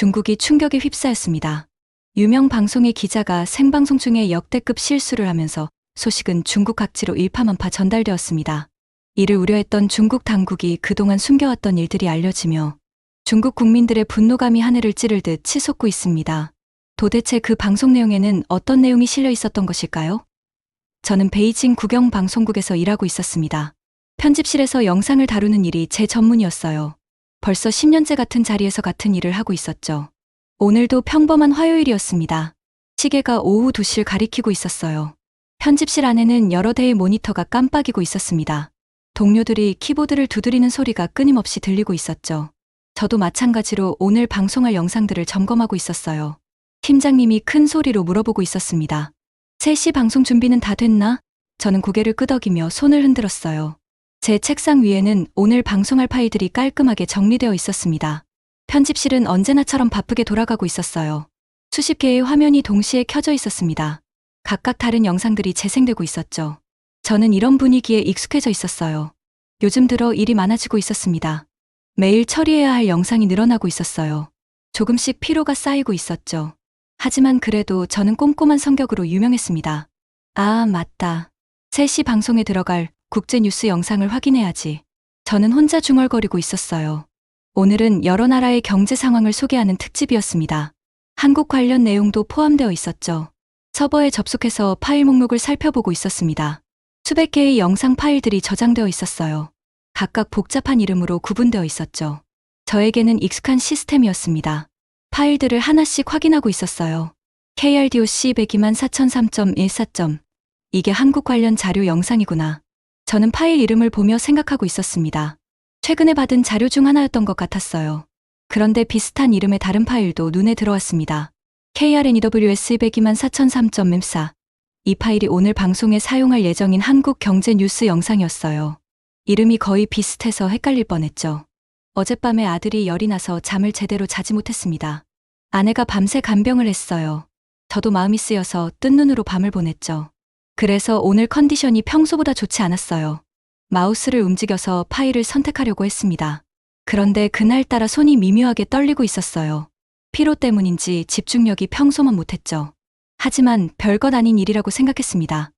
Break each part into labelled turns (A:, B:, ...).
A: 중국이 충격에 휩싸였습니다. 유명 방송의 기자가 생방송 중에 역대급 실수를 하면서 소식은 중국 각지로 일파만파 전달되었습니다. 이를 우려했던 중국 당국이 그동안 숨겨왔던 일들이 알려지며 중국 국민들의 분노감이 하늘을 찌를 듯 치솟고 있습니다. 도대체 그 방송 내용에는 어떤 내용이 실려 있었던 것일까요? 저는 베이징 국영방송국에서 일하고 있었습니다. 편집실에서 영상을 다루는 일이 제 전문이었어요. 벌써 10년째 같은 자리에서 같은 일을 하고 있었죠. 오늘도 평범한 화요일이었습니다. 시계가 오후 2시를 가리키고 있었어요. 편집실 안에는 여러 대의 모니터가 깜빡이고 있었습니다. 동료들이 키보드를 두드리는 소리가 끊임없이 들리고 있었죠. 저도 마찬가지로 오늘 방송할 영상들을 점검하고 있었어요. 팀장님이 큰 소리로 물어보고 있었습니다. 3시 방송 준비는 다 됐나? 저는 고개를 끄덕이며 손을 흔들었어요. 제 책상 위에는 오늘 방송할 파일들이 깔끔하게 정리되어 있었습니다. 편집실은 언제나처럼 바쁘게 돌아가고 있었어요. 수십 개의 화면이 동시에 켜져 있었습니다. 각각 다른 영상들이 재생되고 있었죠. 저는 이런 분위기에 익숙해져 있었어요. 요즘 들어 일이 많아지고 있었습니다. 매일 처리해야 할 영상이 늘어나고 있었어요. 조금씩 피로가 쌓이고 있었죠. 하지만 그래도 저는 꼼꼼한 성격으로 유명했습니다. 아, 맞다. 3시 방송에 들어갈 국제뉴스 영상을 확인해야지. 저는 혼자 중얼거리고 있었어요. 오늘은 여러 나라의 경제 상황을 소개하는 특집이었습니다. 한국 관련 내용도 포함되어 있었죠. 서버에 접속해서 파일 목록을 살펴보고 있었습니다. 수백 개의 영상 파일들이 저장되어 있었어요. 각각 복잡한 이름으로 구분되어 있었죠. 저에게는 익숙한 시스템이었습니다. 파일들을 하나씩 확인하고 있었어요. KRDOC 124,003.14. 이게 한국 관련 자료 영상이구나. 저는 파일 이름을 보며 생각하고 있었습니다. 최근에 받은 자료 중 하나였던 것 같았어요. 그런데 비슷한 이름의 다른 파일도 눈에 들어왔습니다. KRNEWS 124,003.14. 이 파일이 오늘 방송에 사용할 예정인 한국 경제 뉴스 영상이었어요. 이름이 거의 비슷해서 헷갈릴 뻔했죠. 어젯밤에 아들이 열이 나서 잠을 제대로 자지 못했습니다. 아내가 밤새 간병을 했어요. 저도 마음이 쓰여서 뜬 눈으로 밤을 보냈죠. 그래서 오늘 컨디션이 평소보다 좋지 않았어요. 마우스를 움직여서 파일을 선택하려고 했습니다. 그런데 그날따라 손이 미묘하게 떨리고 있었어요. 피로 때문인지 집중력이 평소만 못했죠. 하지만 별것 아닌 일이라고 생각했습니다.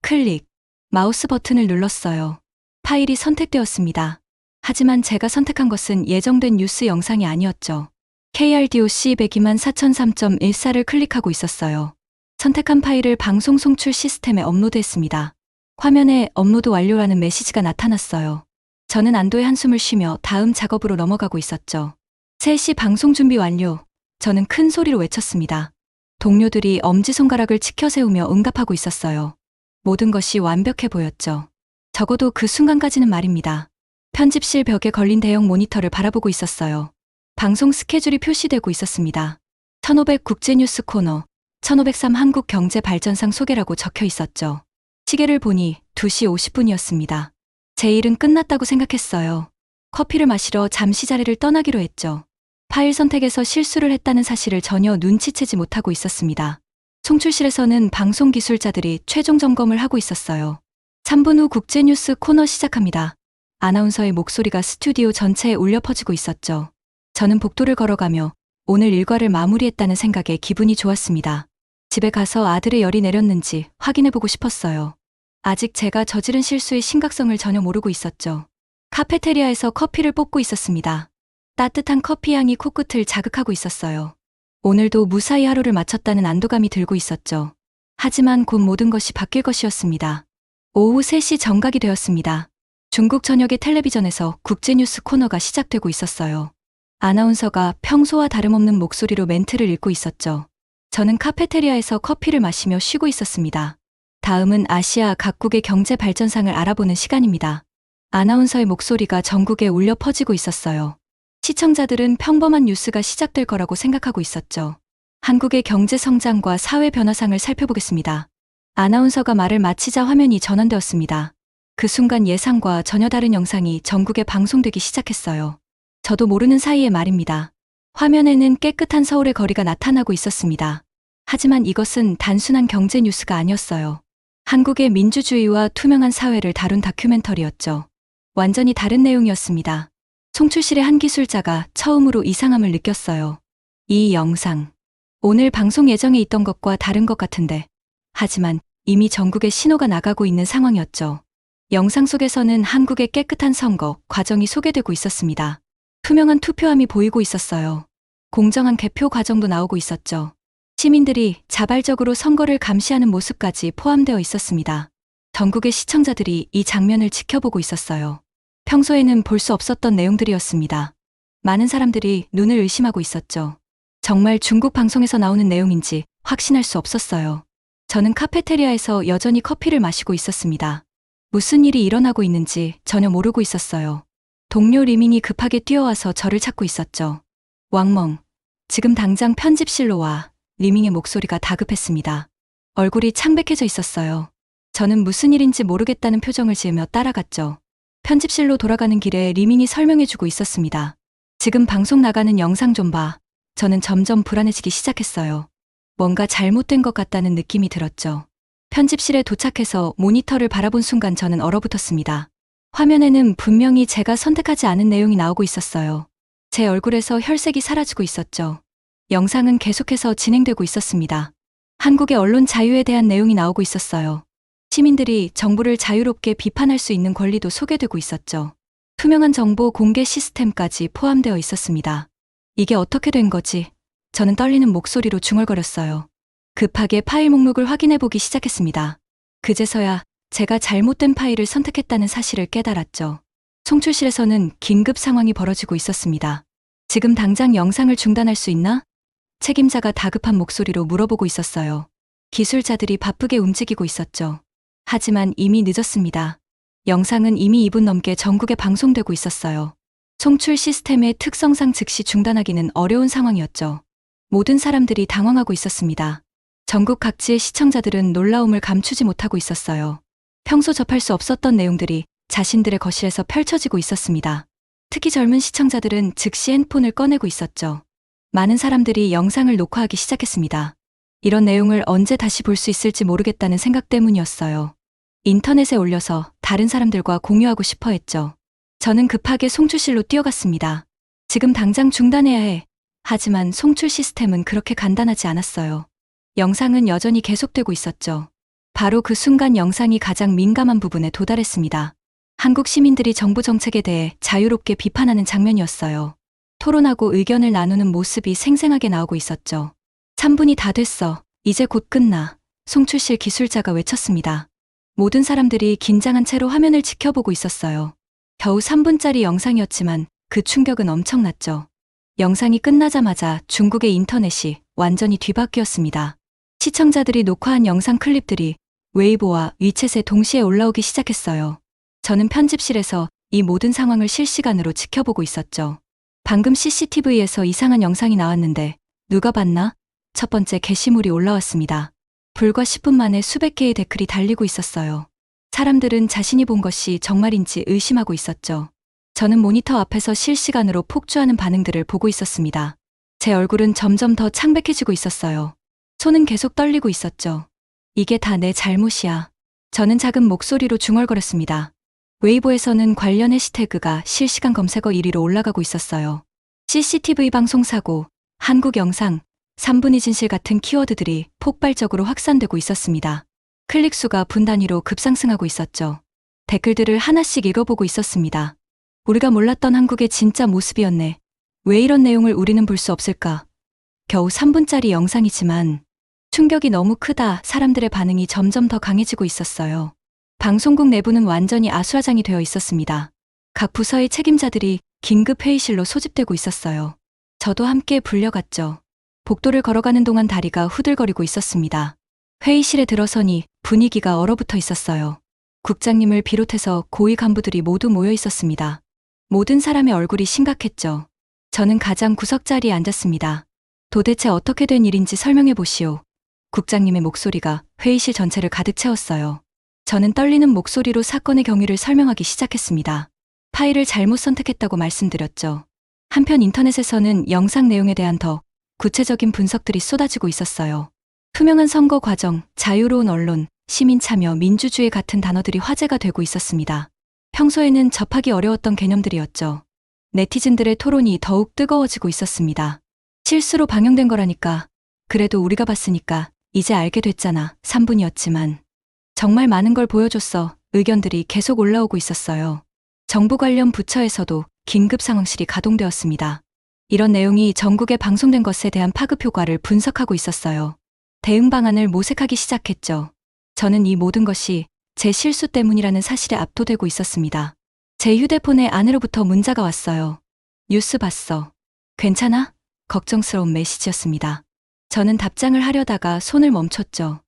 A: 클릭. 마우스 버튼을 눌렀어요. 파일이 선택되었습니다. 하지만 제가 선택한 것은 예정된 뉴스 영상이 아니었죠. KRDOC 124,003.14를 클릭하고 있었어요. 선택한 파일을 방송 송출 시스템에 업로드했습니다. 화면에 업로드 완료라는 메시지가 나타났어요. 저는 안도의 한숨을 쉬며 다음 작업으로 넘어가고 있었죠. 3시 방송 준비 완료. 저는 큰 소리로 외쳤습니다. 동료들이 엄지손가락을 치켜 세우며 응답하고 있었어요. 모든 것이 완벽해 보였죠. 적어도 그 순간까지는 말입니다. 편집실 벽에 걸린 대형 모니터를 바라보고 있었어요. 방송 스케줄이 표시되고 있었습니다. 1500 국제뉴스 코너, 1503 한국경제발전상 소개라고 적혀 있었죠. 시계를 보니 2시 50분이었습니다. 제 일은 끝났다고 생각했어요. 커피를 마시러 잠시 자리를 떠나기로 했죠. 파일 선택에서 실수를 했다는 사실을 전혀 눈치채지 못하고 있었습니다. 송출실에서는 방송 기술자들이 최종 점검을 하고 있었어요. 3분 후 국제뉴스 코너 시작합니다. 아나운서의 목소리가 스튜디오 전체에 울려 퍼지고 있었죠. 저는 복도를 걸어가며 오늘 일과를 마무리했다는 생각에 기분이 좋았습니다. 집에 가서 아들의 열이 내렸는지 확인해보고 싶었어요. 아직 제가 저지른 실수의 심각성을 전혀 모르고 있었죠. 카페테리아에서 커피를 뽑고 있었습니다. 따뜻한 커피 향이 코끝을 자극하고 있었어요. 오늘도 무사히 하루를 마쳤다는 안도감이 들고 있었죠. 하지만 곧 모든 것이 바뀔 것이었습니다. 오후 3시 정각이 되었습니다. 중국 전역의 텔레비전에서 국제뉴스 코너가 시작되고 있었어요. 아나운서가 평소와 다름없는 목소리로 멘트를 읽고 있었죠. 저는 카페테리아에서 커피를 마시며 쉬고 있었습니다. 다음은 아시아 각국의 경제 발전상을 알아보는 시간입니다. 아나운서의 목소리가 전국에 울려 퍼지고 있었어요. 시청자들은 평범한 뉴스가 시작될 거라고 생각하고 있었죠. 한국의 경제 성장과 사회 변화상을 살펴보겠습니다. 아나운서가 말을 마치자 화면이 전환되었습니다. 그 순간 예상과 전혀 다른 영상이 전국에 방송되기 시작했어요. 저도 모르는 사이에 말입니다. 화면에는 깨끗한 서울의 거리가 나타나고 있었습니다. 하지만 이것은 단순한 경제 뉴스가 아니었어요. 한국의 민주주의와 투명한 사회를 다룬 다큐멘터리였죠. 완전히 다른 내용이었습니다. 송출실의 한 기술자가 처음으로 이상함을 느꼈어요. 이 영상. 오늘 방송 예정에 있던 것과 다른 것 같은데. 하지만 이미 전국에 신호가 나가고 있는 상황이었죠. 영상 속에서는 한국의 깨끗한 선거 과정이 소개되고 있었습니다. 투명한 투표함이 보이고 있었어요. 공정한 개표 과정도 나오고 있었죠. 시민들이 자발적으로 선거를 감시하는 모습까지 포함되어 있었습니다. 전국의 시청자들이 이 장면을 지켜보고 있었어요. 평소에는 볼 수 없었던 내용들이었습니다. 많은 사람들이 눈을 의심하고 있었죠. 정말 중국 방송에서 나오는 내용인지 확신할 수 없었어요. 저는 카페테리아에서 여전히 커피를 마시고 있었습니다. 무슨 일이 일어나고 있는지 전혀 모르고 있었어요. 동료 리밍이 급하게 뛰어와서 저를 찾고 있었죠. 왕멍, 지금 당장 편집실로 와. 리밍의 목소리가 다급했습니다. 얼굴이 창백해져 있었어요. 저는 무슨 일인지 모르겠다는 표정을 지으며 따라갔죠. 편집실로 돌아가는 길에 리밍이 설명해주고 있었습니다. 지금 방송 나가는 영상 좀 봐. 저는 점점 불안해지기 시작했어요. 뭔가 잘못된 것 같다는 느낌이 들었죠. 편집실에 도착해서 모니터를 바라본 순간 저는 얼어붙었습니다. 화면에는 분명히 제가 선택하지 않은 내용이 나오고 있었어요. 제 얼굴에서 혈색이 사라지고 있었죠. 영상은 계속해서 진행되고 있었습니다. 한국의 언론 자유에 대한 내용이 나오고 있었어요. 시민들이 정부를 자유롭게 비판할 수 있는 권리도 소개되고 있었죠. 투명한 정보 공개 시스템까지 포함되어 있었습니다. 이게 어떻게 된 거지? 저는 떨리는 목소리로 중얼거렸어요. 급하게 파일 목록을 확인해보기 시작했습니다. 그제서야 제가 잘못된 파일을 선택했다는 사실을 깨달았죠. 송출실에서는 긴급 상황이 벌어지고 있었습니다. 지금 당장 영상을 중단할 수 있나? 책임자가 다급한 목소리로 물어보고 있었어요. 기술자들이 바쁘게 움직이고 있었죠. 하지만 이미 늦었습니다. 영상은 이미 2분 넘게 전국에 방송되고 있었어요. 송출 시스템의 특성상 즉시 중단하기는 어려운 상황이었죠. 모든 사람들이 당황하고 있었습니다. 전국 각지의 시청자들은 놀라움을 감추지 못하고 있었어요. 평소 접할 수 없었던 내용들이 자신들의 거실에서 펼쳐지고 있었습니다. 특히 젊은 시청자들은 즉시 핸폰을 꺼내고 있었죠. 많은 사람들이 영상을 녹화하기 시작했습니다. 이런 내용을 언제 다시 볼 수 있을지 모르겠다는 생각 때문이었어요. 인터넷에 올려서 다른 사람들과 공유하고 싶어 했죠. 저는 급하게 송출실로 뛰어갔습니다. 지금 당장 중단해야 해. 하지만 송출 시스템은 그렇게 간단하지 않았어요. 영상은 여전히 계속되고 있었죠. 바로 그 순간 영상이 가장 민감한 부분에 도달했습니다. 한국 시민들이 정부 정책에 대해 자유롭게 비판하는 장면이었어요. 토론하고 의견을 나누는 모습이 생생하게 나오고 있었죠. 3분이 다 됐어. 이제 곧 끝나. 송출실 기술자가 외쳤습니다. 모든 사람들이 긴장한 채로 화면을 지켜보고 있었어요. 겨우 3분짜리 영상이었지만 그 충격은 엄청났죠. 영상이 끝나자마자 중국의 인터넷이 완전히 뒤바뀌었습니다. 시청자들이 녹화한 영상 클립들이 웨이보와 위챗에 동시에 올라오기 시작했어요. 저는 편집실에서 이 모든 상황을 실시간으로 지켜보고 있었죠. 방금 CCTV에서 이상한 영상이 나왔는데 누가 봤나? 첫 번째 게시물이 올라왔습니다. 불과 10분 만에 수백 개의 댓글이 달리고 있었어요. 사람들은 자신이 본 것이 정말인지 의심하고 있었죠. 저는 모니터 앞에서 실시간으로 폭주하는 반응들을 보고 있었습니다. 제 얼굴은 점점 더 창백해지고 있었어요. 손은 계속 떨리고 있었죠. 이게 다 내 잘못이야. 저는 작은 목소리로 중얼거렸습니다. 웨이보에서는 관련 해시태그가 실시간 검색어 1위로 올라가고 있었어요. CCTV 방송 사고, 한국 영상, 3분이 진실 같은 키워드들이 폭발적으로 확산되고 있었습니다. 클릭 수가 분 단위로 급상승하고 있었죠. 댓글들을 하나씩 읽어보고 있었습니다. 우리가 몰랐던 한국의 진짜 모습이었네. 왜 이런 내용을 우리는 볼 수 없을까? 겨우 3분짜리 영상이지만 충격이 너무 크다. 사람들의 반응이 점점 더 강해지고 있었어요. 방송국 내부는 완전히 아수라장이 되어 있었습니다. 각 부서의 책임자들이 긴급 회의실로 소집되고 있었어요. 저도 함께 불려갔죠. 복도를 걸어가는 동안 다리가 후들거리고 있었습니다. 회의실에 들어서니 분위기가 얼어붙어 있었어요. 국장님을 비롯해서 고위 간부들이 모두 모여 있었습니다. 모든 사람의 얼굴이 심각했죠. 저는 가장 구석자리에 앉았습니다. 도대체 어떻게 된 일인지 설명해 보시오. 국장님의 목소리가 회의실 전체를 가득 채웠어요. 저는 떨리는 목소리로 사건의 경위를 설명하기 시작했습니다. 파일을 잘못 선택했다고 말씀드렸죠. 한편 인터넷에서는 영상 내용에 대한 더 구체적인 분석들이 쏟아지고 있었어요. 투명한 선거 과정, 자유로운 언론, 시민 참여, 민주주의 같은 단어들이 화제가 되고 있었습니다. 평소에는 접하기 어려웠던 개념들이었죠. 네티즌들의 토론이 더욱 뜨거워지고 있었습니다. 실수로 방영된 거라니까. 그래도 우리가 봤으니까 이제 알게 됐잖아. 3분이었지만. 정말 많은 걸 보여줬어. 의견들이 계속 올라오고 있었어요. 정부 관련 부처에서도 긴급 상황실이 가동되었습니다. 이런 내용이 전국에 방송된 것에 대한 파급 효과를 분석하고 있었어요. 대응 방안을 모색하기 시작했죠. 저는 이 모든 것이 제 실수 때문이라는 사실에 압도되고 있었습니다. 제 휴대폰에 안으로부터 문자가 왔어요. 뉴스 봤어. 괜찮아? 걱정스러운 메시지였습니다. 저는 답장을 하려다가 손을 멈췄죠.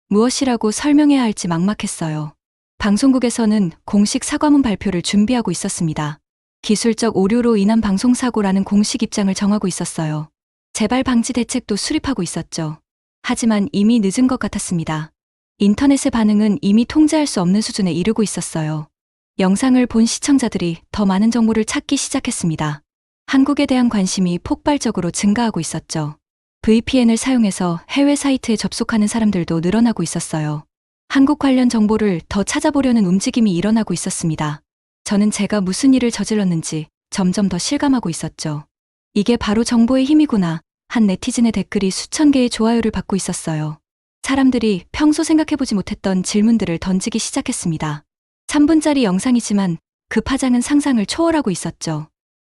A: 무엇이라고 설명해야 할지 막막했어요. 방송국에서는 공식 사과문 발표를 준비하고 있었습니다. 기술적 오류로 인한 방송사고라는 공식 입장을 정하고 있었어요. 재발 방지 대책도 수립하고 있었죠. 하지만 이미 늦은 것 같았습니다. 인터넷의 반응은 이미 통제할 수 없는 수준에 이르고 있었어요. 영상을 본 시청자들이 더 많은 정보를 찾기 시작했습니다. 한국에 대한 관심이 폭발적으로 증가하고 있었죠. VPN을 사용해서 해외 사이트에 접속하는 사람들도 늘어나고 있었어요. 한국 관련 정보를 더 찾아보려는 움직임이 일어나고 있었습니다. 저는 제가 무슨 일을 저질렀는지 점점 더 실감하고 있었죠. 이게 바로 정보의 힘이구나. 한 네티즌의 댓글이 수천 개의 좋아요를 받고 있었어요. 사람들이 평소 생각해보지 못했던 질문들을 던지기 시작했습니다. 3분짜리 영상이지만 그 파장은 상상을 초월하고 있었죠.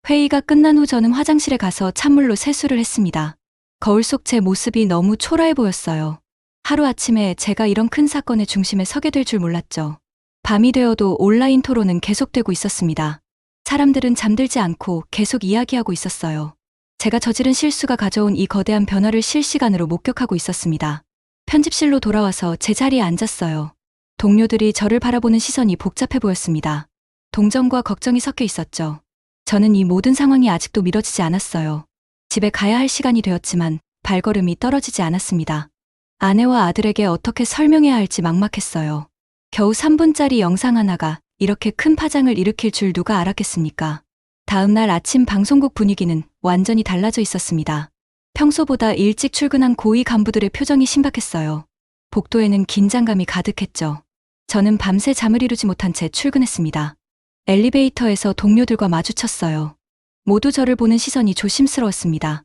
A: 회의가 끝난 후 저는 화장실에 가서 찬물로 세수를 했습니다. 거울 속 제 모습이 너무 초라해 보였어요. 하루아침에 제가 이런 큰 사건의 중심에 서게 될 줄 몰랐죠. 밤이 되어도 온라인 토론은 계속되고 있었습니다. 사람들은 잠들지 않고 계속 이야기하고 있었어요. 제가 저지른 실수가 가져온 이 거대한 변화를 실시간으로 목격하고 있었습니다. 편집실로 돌아와서 제 자리에 앉았어요. 동료들이 저를 바라보는 시선이 복잡해 보였습니다. 동정과 걱정이 섞여 있었죠. 저는 이 모든 상황이 아직도 미뤄지지 않았어요. 집에 가야 할 시간이 되었지만 발걸음이 떨어지지 않았습니다. 아내와 아들에게 어떻게 설명해야 할지 막막했어요. 겨우 3분짜리 영상 하나가 이렇게 큰 파장을 일으킬 줄 누가 알았겠습니까? 다음 날 아침 방송국 분위기는 완전히 달라져 있었습니다. 평소보다 일찍 출근한 고위 간부들의 표정이 심각했어요. 복도에는 긴장감이 가득했죠. 저는 밤새 잠을 이루지 못한 채 출근했습니다. 엘리베이터에서 동료들과 마주쳤어요. 모두 저를 보는 시선이 조심스러웠습니다.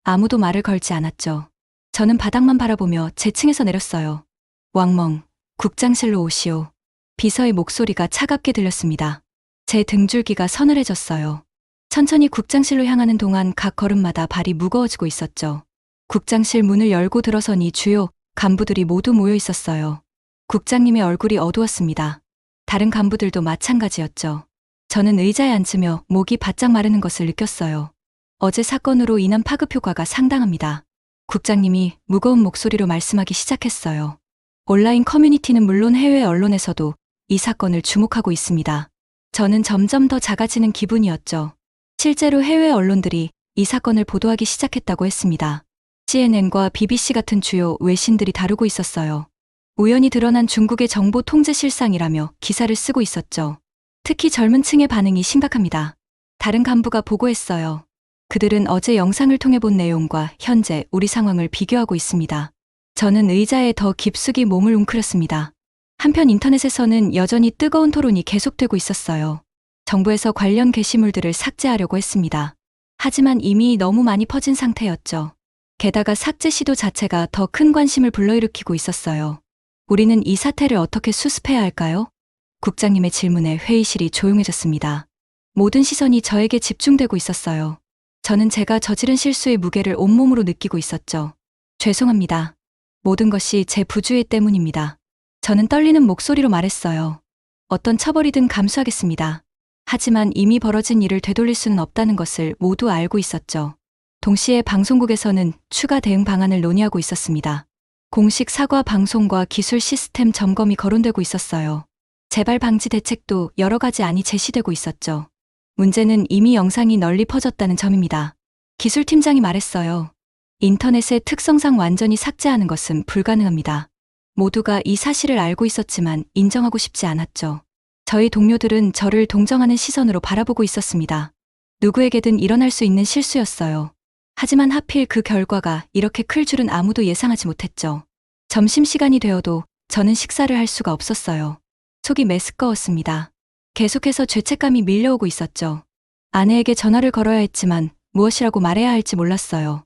A: 아무도 말을 걸지 않았죠. 저는 바닥만 바라보며 제 층에서 내렸어요. 왕멍, 국장실로 오시오. 비서의 목소리가 차갑게 들렸습니다. 제 등줄기가 서늘해졌어요. 천천히 국장실로 향하는 동안 각 걸음마다 발이 무거워지고 있었죠. 국장실 문을 열고 들어서니 주요 간부들이 모두 모여 있었어요. 국장님의 얼굴이 어두웠습니다. 다른 간부들도 마찬가지였죠. 저는 의자에 앉으며 목이 바짝 마르는 것을 느꼈어요. 어제 사건으로 인한 파급 효과가 상당합니다. 국장님이 무거운 목소리로 말씀하기 시작했어요. 온라인 커뮤니티는 물론 해외 언론에서도 이 사건을 주목하고 있습니다. 저는 점점 더 작아지는 기분이었죠. 실제로 해외 언론들이 이 사건을 보도하기 시작했다고 했습니다. CNN과 BBC 같은 주요 외신들이 다루고 있었어요. 우연히 드러난 중국의 정보 통제 실상이라며 기사를 쓰고 있었죠. 특히 젊은 층의 반응이 심각합니다. 다른 간부가 보고했어요. 그들은 어제 영상을 통해 본 내용과 현재 우리 상황을 비교하고 있습니다. 저는 의자에 더 깊숙이 몸을 웅크렸습니다. 한편 인터넷에서는 여전히 뜨거운 토론이 계속되고 있었어요. 정부에서 관련 게시물들을 삭제하려고 했습니다. 하지만 이미 너무 많이 퍼진 상태였죠. 게다가 삭제 시도 자체가 더 큰 관심을 불러일으키고 있었어요. 우리는 이 사태를 어떻게 수습해야 할까요? 국장님의 질문에 회의실이 조용해졌습니다. 모든 시선이 저에게 집중되고 있었어요. 저는 제가 저지른 실수의 무게를 온몸으로 느끼고 있었죠. 죄송합니다. 모든 것이 제 부주의 때문입니다. 저는 떨리는 목소리로 말했어요. 어떤 처벌이든 감수하겠습니다. 하지만 이미 벌어진 일을 되돌릴 수는 없다는 것을 모두 알고 있었죠. 동시에 방송국에서는 추가 대응 방안을 논의하고 있었습니다. 공식 사과 방송과 기술 시스템 점검이 거론되고 있었어요. 재발 방지 대책도 여러 가지 안이 제시되고 있었죠. 문제는 이미 영상이 널리 퍼졌다는 점입니다. 기술팀장이 말했어요. 인터넷의 특성상 완전히 삭제하는 것은 불가능합니다. 모두가 이 사실을 알고 있었지만 인정하고 싶지 않았죠. 저희 동료들은 저를 동정하는 시선으로 바라보고 있었습니다. 누구에게든 일어날 수 있는 실수였어요. 하지만 하필 그 결과가 이렇게 클 줄은 아무도 예상하지 못했죠. 점심시간이 되어도 저는 식사를 할 수가 없었어요. 속이 메스꺼웠습니다. 계속해서 죄책감이 밀려오고 있었죠. 아내에게 전화를 걸어야 했지만 무엇이라고 말해야 할지 몰랐어요.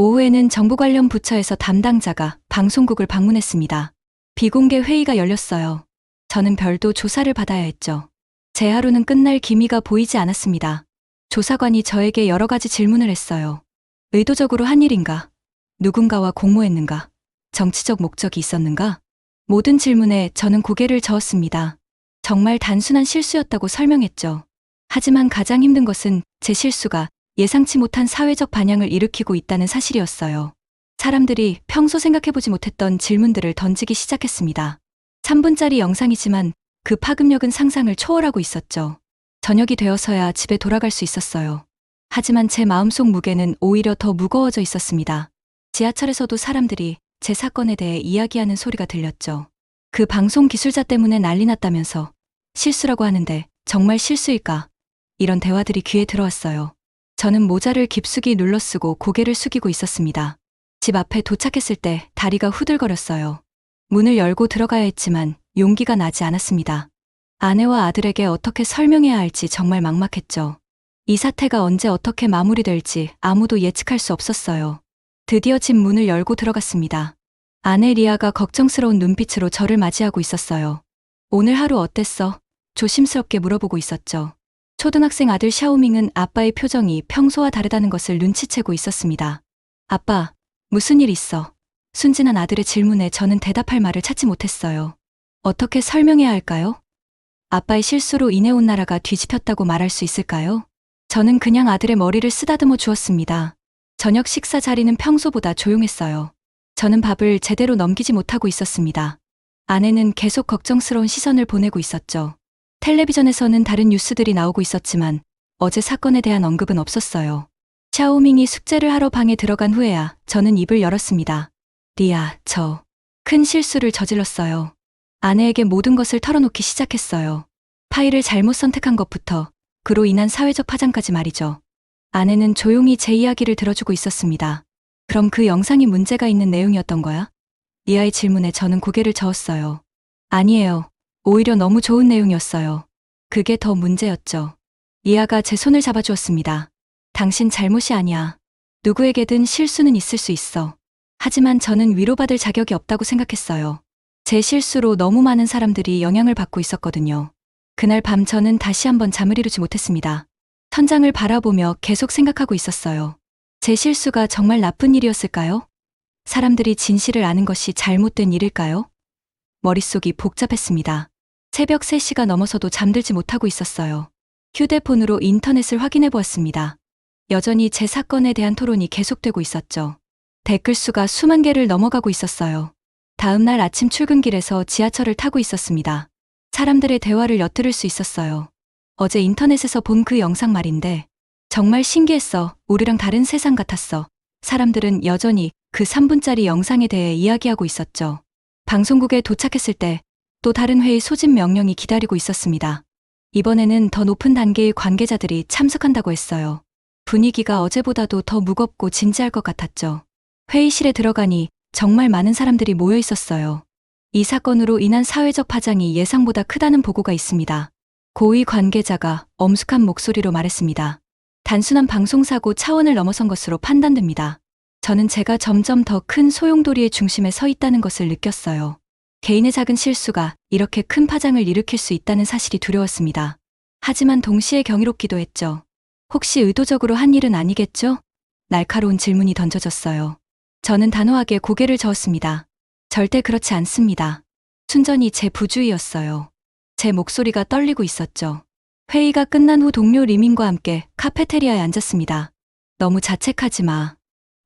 A: 오후에는 정부 관련 부처에서 담당자가 방송국을 방문했습니다. 비공개 회의가 열렸어요. 저는 별도 조사를 받아야 했죠. 제 하루는 끝날 기미가 보이지 않았습니다. 조사관이 저에게 여러 가지 질문을 했어요. 의도적으로 한 일인가? 누군가와 공모했는가? 정치적 목적이 있었는가? 모든 질문에 저는 고개를 저었습니다. 정말 단순한 실수였다고 설명했죠. 하지만 가장 힘든 것은 제 실수가 예상치 못한 사회적 반향을 일으키고 있다는 사실이었어요. 사람들이 평소 생각해보지 못했던 질문들을 던지기 시작했습니다. 3분짜리 영상이지만 그 파급력은 상상을 초월하고 있었죠. 저녁이 되어서야 집에 돌아갈 수 있었어요. 하지만 제 마음속 무게는 오히려 더 무거워져 있었습니다. 지하철에서도 사람들이 제 사건에 대해 이야기하는 소리가 들렸죠. 그 방송 기술자 때문에 난리 났다면서 실수라고 하는데 정말 실수일까? 이런 대화들이 귀에 들어왔어요. 저는 모자를 깊숙이 눌러쓰고 고개를 숙이고 있었습니다. 집 앞에 도착했을 때 다리가 후들거렸어요. 문을 열고 들어가야 했지만 용기가 나지 않았습니다. 아내와 아들에게 어떻게 설명해야 할지 정말 막막했죠. 이 사태가 언제 어떻게 마무리될지 아무도 예측할 수 없었어요. 드디어 집 문을 열고 들어갔습니다. 아내 리아가 걱정스러운 눈빛으로 저를 맞이하고 있었어요. 오늘 하루 어땠어? 조심스럽게 물어보고 있었죠. 초등학생 아들 샤오밍은 아빠의 표정이 평소와 다르다는 것을 눈치채고 있었습니다. 아빠, 무슨 일 있어? 순진한 아들의 질문에 저는 대답할 말을 찾지 못했어요. 어떻게 설명해야 할까요? 아빠의 실수로 인해 온 나라가 뒤집혔다고 말할 수 있을까요? 저는 그냥 아들의 머리를 쓰다듬어 주었습니다. 저녁 식사 자리는 평소보다 조용했어요. 저는 밥을 제대로 넘기지 못하고 있었습니다. 아내는 계속 걱정스러운 시선을 보내고 있었죠. 텔레비전에서는 다른 뉴스들이 나오고 있었지만 어제 사건에 대한 언급은 없었어요. 샤오밍이 숙제를 하러 방에 들어간 후에야 저는 입을 열었습니다. 리아, 저 큰 실수를 저질렀어요. 아내에게 모든 것을 털어놓기 시작했어요. 파일을 잘못 선택한 것부터 그로 인한 사회적 파장까지 말이죠. 아내는 조용히 제 이야기를 들어주고 있었습니다. 그럼 그 영상이 문제가 있는 내용이었던 거야? 리아의 질문에 저는 고개를 저었어요. 아니에요. 오히려 너무 좋은 내용이었어요. 그게 더 문제였죠. 리아가 제 손을 잡아주었습니다. 당신 잘못이 아니야. 누구에게든 실수는 있을 수 있어. 하지만 저는 위로받을 자격이 없다고 생각했어요. 제 실수로 너무 많은 사람들이 영향을 받고 있었거든요. 그날 밤 저는 다시 한번 잠을 이루지 못했습니다. 천장을 바라보며 계속 생각하고 있었어요. 제 실수가 정말 나쁜 일이었을까요? 사람들이 진실을 아는 것이 잘못된 일일까요? 머릿속이 복잡했습니다. 새벽 3시가 넘어서도 잠들지 못하고 있었어요. 휴대폰으로 인터넷을 확인해 보았습니다. 여전히 제 사건에 대한 토론이 계속되고 있었죠. 댓글 수가 수만 개를 넘어가고 있었어요. 다음 날 아침 출근길에서 지하철을 타고 있었습니다. 사람들의 대화를 엿들을 수 있었어요. 어제 인터넷에서 본 그 영상 말인데 정말 신기했어. 우리랑 다른 세상 같았어. 사람들은 여전히 그 3분짜리 영상에 대해 이야기하고 있었죠. 방송국에 도착했을 때 또 다른 회의 소집 명령이 기다리고 있었습니다. 이번에는 더 높은 단계의 관계자들이 참석한다고 했어요. 분위기가 어제보다도 더 무겁고 진지할 것 같았죠. 회의실에 들어가니 정말 많은 사람들이 모여 있었어요. 이 사건으로 인한 사회적 파장이 예상보다 크다는 보고가 있습니다. 고위 관계자가 엄숙한 목소리로 말했습니다. 단순한 방송사고 차원을 넘어선 것으로 판단됩니다. 저는 제가 점점 더 큰 소용돌이의 중심에 서 있다는 것을 느꼈어요. 개인의 작은 실수가 이렇게 큰 파장을 일으킬 수 있다는 사실이 두려웠습니다. 하지만 동시에 경이롭기도 했죠. 혹시 의도적으로 한 일은 아니겠죠? 날카로운 질문이 던져졌어요. 저는 단호하게 고개를 저었습니다. 절대 그렇지 않습니다. 순전히 제 부주의였어요. 제 목소리가 떨리고 있었죠. 회의가 끝난 후 동료 리밍과 함께 카페테리아에 앉았습니다. 너무 자책하지 마.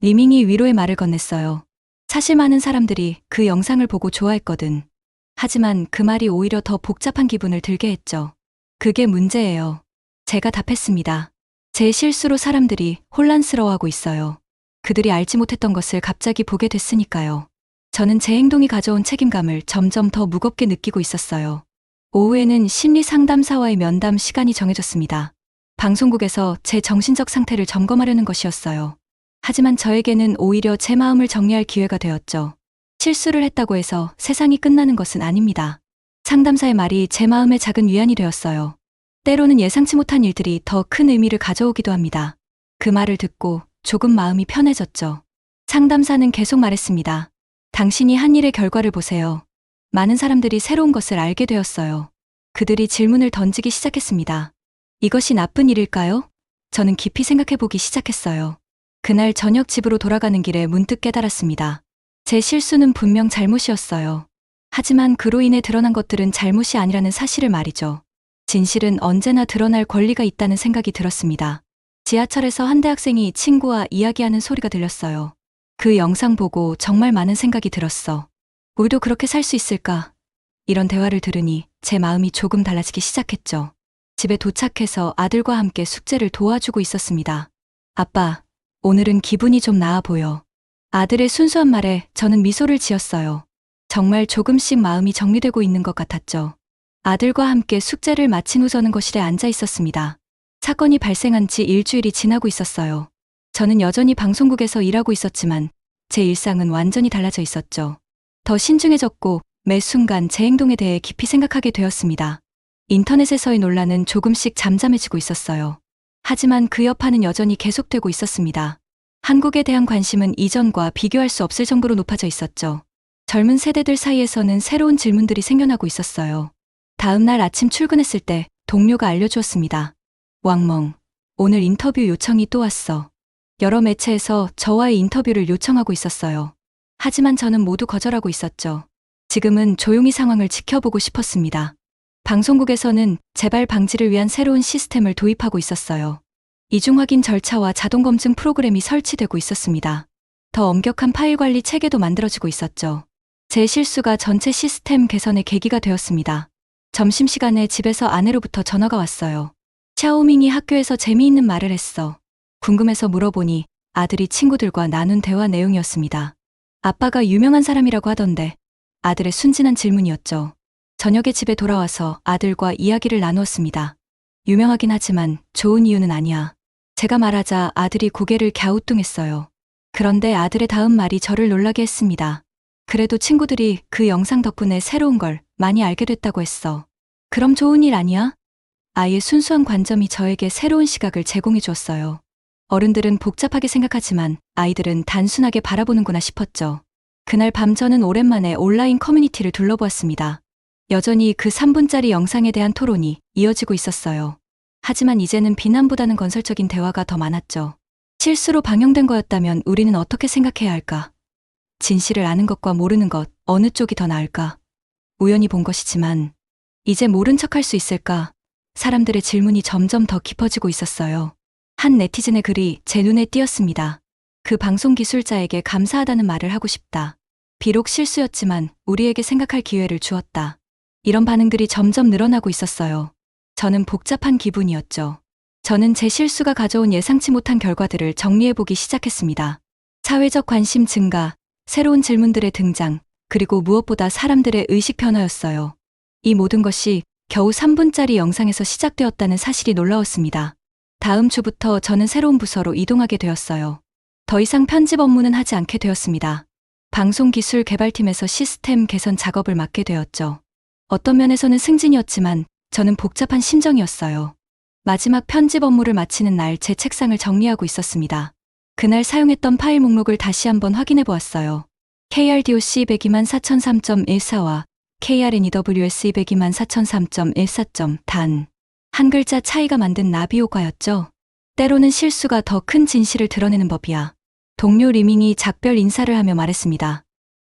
A: 리밍이 위로의 말을 건넸어요. 사실 많은 사람들이 그 영상을 보고 좋아했거든. 하지만 그 말이 오히려 더 복잡한 기분을 들게 했죠. 그게 문제예요. 제가 답했습니다. 제 실수로 사람들이 혼란스러워하고 있어요. 그들이 알지 못했던 것을 갑자기 보게 됐으니까요. 저는 제 행동이 가져온 책임감을 점점 더 무겁게 느끼고 있었어요. 오후에는 심리 상담사와의 면담 시간이 정해졌습니다. 방송국에서 제 정신적 상태를 점검하려는 것이었어요. 하지만 저에게는 오히려 제 마음을 정리할 기회가 되었죠. 실수를 했다고 해서 세상이 끝나는 것은 아닙니다. 상담사의 말이 제 마음에 작은 위안이 되었어요. 때로는 예상치 못한 일들이 더 큰 의미를 가져오기도 합니다. 그 말을 듣고 조금 마음이 편해졌죠. 상담사는 계속 말했습니다. 당신이 한 일의 결과를 보세요. 많은 사람들이 새로운 것을 알게 되었어요. 그들이 질문을 던지기 시작했습니다. 이것이 나쁜 일일까요? 저는 깊이 생각해 보기 시작했어요. 그날 저녁 집으로 돌아가는 길에 문득 깨달았습니다. 제 실수는 분명 잘못이었어요. 하지만 그로 인해 드러난 것들은 잘못이 아니라는 사실을 말이죠. 진실은 언제나 드러날 권리가 있다는 생각이 들었습니다. 지하철에서 한 대학생이 친구와 이야기하는 소리가 들렸어요. 그 영상 보고 정말 많은 생각이 들었어. 우리도 그렇게 살 수 있을까? 이런 대화를 들으니 제 마음이 조금 달라지기 시작했죠. 집에 도착해서 아들과 함께 숙제를 도와주고 있었습니다. 아빠, 오늘은 기분이 좀 나아 보여. 아들의 순수한 말에 저는 미소를 지었어요. 정말 조금씩 마음이 정리되고 있는 것 같았죠. 아들과 함께 숙제를 마친 후 저는 거실에 앉아 있었습니다. 사건이 발생한 지 일주일이 지나고 있었어요. 저는 여전히 방송국에서 일하고 있었지만 제 일상은 완전히 달라져 있었죠. 더 신중해졌고 매 순간 제 행동에 대해 깊이 생각하게 되었습니다. 인터넷에서의 논란은 조금씩 잠잠해지고 있었어요. 하지만 그 여파는 여전히 계속되고 있었습니다. 한국에 대한 관심은 이전과 비교할 수 없을 정도로 높아져 있었죠. 젊은 세대들 사이에서는 새로운 질문들이 생겨나고 있었어요. 다음 날 아침 출근했을 때 동료가 알려주었습니다. 왕멍, 오늘 인터뷰 요청이 또 왔어. 여러 매체에서 저와의 인터뷰를 요청하고 있었어요. 하지만 저는 모두 거절하고 있었죠. 지금은 조용히 상황을 지켜보고 싶었습니다. 방송국에서는 재발 방지를 위한 새로운 시스템을 도입하고 있었어요. 이중 확인 절차와 자동 검증 프로그램이 설치되고 있었습니다. 더 엄격한 파일 관리 체계도 만들어지고 있었죠. 제 실수가 전체 시스템 개선의 계기가 되었습니다. 점심시간에 집에서 아내로부터 전화가 왔어요. 샤오밍이 학교에서 재미있는 말을 했어. 궁금해서 물어보니 아들이 친구들과 나눈 대화 내용이었습니다. 아빠가 유명한 사람이라고 하던데 아들의 순진한 질문이었죠. 저녁에 집에 돌아와서 아들과 이야기를 나누었습니다. 유명하긴 하지만 좋은 이유는 아니야. 제가 말하자 아들이 고개를 갸우뚱했어요. 그런데 아들의 다음 말이 저를 놀라게 했습니다. 그래도 친구들이 그 영상 덕분에 새로운 걸 많이 알게 됐다고 했어. 그럼 좋은 일 아니야? 아이의 순수한 관점이 저에게 새로운 시각을 제공해 주었어요. 어른들은 복잡하게 생각하지만 아이들은 단순하게 바라보는구나 싶었죠. 그날 밤 저는 오랜만에 온라인 커뮤니티를 둘러보았습니다. 여전히 그 3분짜리 영상에 대한 토론이 이어지고 있었어요. 하지만 이제는 비난보다는 건설적인 대화가 더 많았죠. 실수로 방영된 거였다면 우리는 어떻게 생각해야 할까? 진실을 아는 것과 모르는 것, 어느 쪽이 더 나을까? 우연히 본 것이지만 이제 모른 척할 수 있을까? 사람들의 질문이 점점 더 깊어지고 있었어요. 한 네티즌의 글이 제 눈에 띄었습니다. 그 방송 기술자에게 감사하다는 말을 하고 싶다. 비록 실수였지만 우리에게 생각할 기회를 주었다. 이런 반응들이 점점 늘어나고 있었어요. 저는 복잡한 기분이었죠. 저는 제 실수가 가져온 예상치 못한 결과들을 정리해보기 시작했습니다. 사회적 관심 증가, 새로운 질문들의 등장, 그리고 무엇보다 사람들의 의식 변화였어요. 이 모든 것이 겨우 3분짜리 영상에서 시작되었다는 사실이 놀라웠습니다. 다음 주부터 저는 새로운 부서로 이동하게 되었어요. 더 이상 편집 업무는 하지 않게 되었습니다. 방송기술 개발팀에서 시스템 개선 작업을 맡게 되었죠. 어떤 면에서는 승진이었지만 저는 복잡한 심정이었어요. 마지막 편집 업무를 마치는 날 제 책상을 정리하고 있었습니다. 그날 사용했던 파일 목록을 다시 한번 확인해 보았어요. KRDOC 224,003.14와 KRNEWS 224,003.14. 단 한 글자 차이가 만든 나비효과였죠. 때로는 실수가 더 큰 진실을 드러내는 법이야. 동료 리밍이 작별 인사를 하며 말했습니다.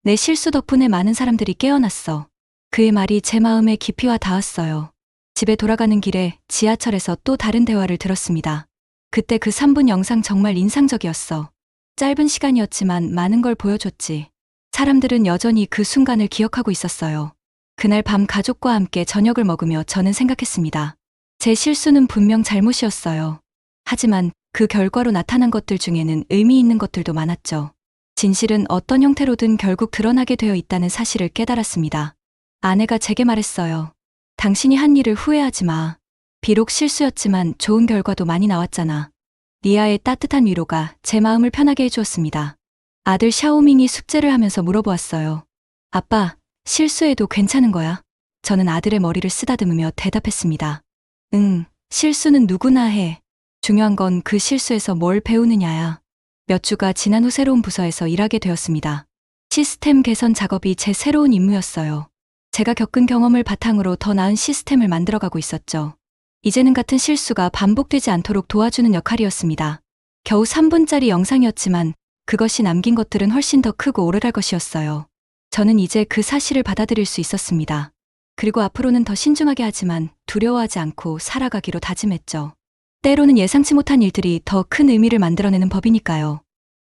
A: 내 실수 덕분에 많은 사람들이 깨어났어. 그의 말이 제 마음에 깊이 와 닿았어요. 집에 돌아가는 길에 지하철에서 또 다른 대화를 들었습니다. 그때 그 3분 영상 정말 인상적이었어. 짧은 시간이었지만 많은 걸 보여줬지. 사람들은 여전히 그 순간을 기억하고 있었어요. 그날 밤 가족과 함께 저녁을 먹으며 저는 생각했습니다. 제 실수는 분명 잘못이었어요. 하지만 그 결과로 나타난 것들 중에는 의미 있는 것들도 많았죠. 진실은 어떤 형태로든 결국 드러나게 되어 있다는 사실을 깨달았습니다. 아내가 제게 말했어요. 당신이 한 일을 후회하지 마. 비록 실수였지만 좋은 결과도 많이 나왔잖아. 리아의 따뜻한 위로가 제 마음을 편하게 해주었습니다. 아들 샤오밍이 숙제를 하면서 물어보았어요. 아빠, 실수해도 괜찮은 거야? 저는 아들의 머리를 쓰다듬으며 대답했습니다. 응, 실수는 누구나 해. 중요한 건 그 실수에서 뭘 배우느냐야. 몇 주가 지난 후 새로운 부서에서 일하게 되었습니다. 시스템 개선 작업이 제 새로운 임무였어요. 제가 겪은 경험을 바탕으로 더 나은 시스템을 만들어가고 있었죠. 이제는 같은 실수가 반복되지 않도록 도와주는 역할이었습니다. 겨우 3분짜리 영상이었지만 그것이 남긴 것들은 훨씬 더 크고 오래갈 것이었어요. 저는 이제 그 사실을 받아들일 수 있었습니다. 그리고 앞으로는 더 신중하게 하지만 두려워하지 않고 살아가기로 다짐했죠. 때로는 예상치 못한 일들이 더 큰 의미를 만들어내는 법이니까요.